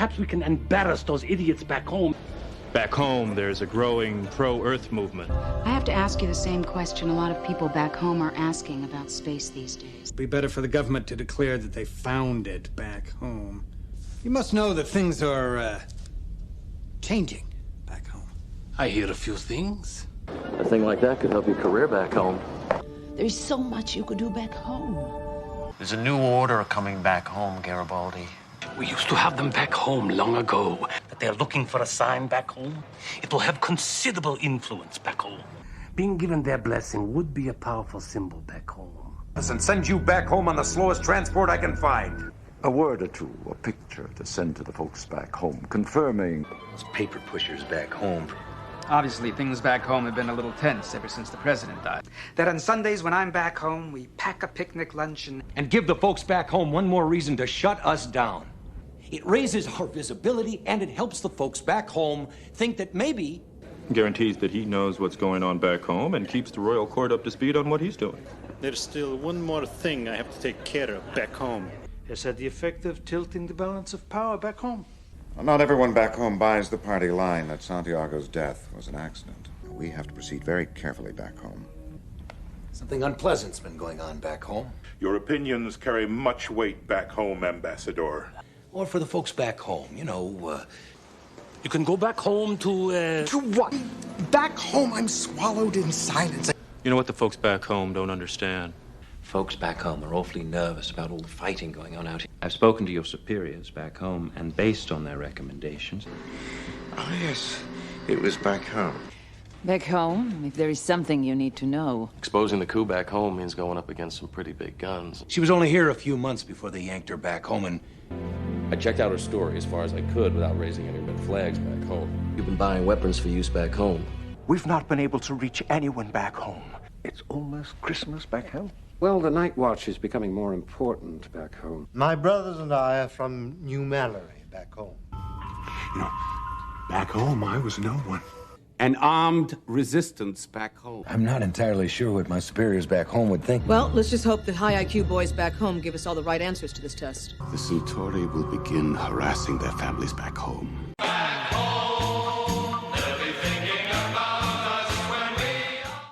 perhaps we can embarrass those idiots back home. Back home, there's a growing pro-Earth movement. I have to ask you the same question a lot of people back home are asking about space these days. It'd be better for the government to declare that they found it back home. You must know that things are, changing back home. I hear a few things. A thing like that could help your career back home. There's so much you could do back home. There's a new order coming back home, Garibaldi. We used to have them back home long ago. That they're looking for a sign back home. It will have considerable influence back home. Being given their blessing would be a powerful symbol back home. And send you back home on the slowest transport I can find. A word or two, a picture to send to the folks back home, confirming. Those paper pushers back home. Obviously, things back home have been a little tense ever since the president died. That on Sundays when I'm back home, we pack a picnic lunch and give the folks back home one more reason to shut us down. It raises our visibility, and it helps the folks back home think that maybe... Guarantees that he knows what's going on back home and keeps the royal court up to speed on what he's doing. There's still one more thing I have to take care of back home. Has had the effect of tilting the balance of power back home. Well, not everyone back home buys the party line that Santiago's death was an accident. We have to proceed very carefully back home. Something unpleasant's been going on back home. Your opinions carry much weight back home, Ambassador. Or for the folks back home, you know, You can go back home to, To what? Back home, I'm swallowed in silence. You know what the folks back home don't understand? Folks back home are awfully nervous about all the fighting going on out here. I've spoken to your superiors back home, and based on their recommendations... Oh, yes. It was back home. Back home, if there is something you need to know. Exposing the coup back home means going up against some pretty big guns. She was only here a few months before they yanked her back home, and I checked out her story as far as I could without raising any red flags back home. You've been buying weapons for use back home. We've not been able to reach anyone back home. It's almost Christmas back home. Well, the night watch is becoming more important back home. My brothers and I are from New Mallory back home. You know, back home, I was no one. An armed resistance back home. I'm not entirely sure what my superiors back home would think. Well, let's just hope the high IQ boys back home give us all the right answers to this test. The Centauri will begin harassing their families back home.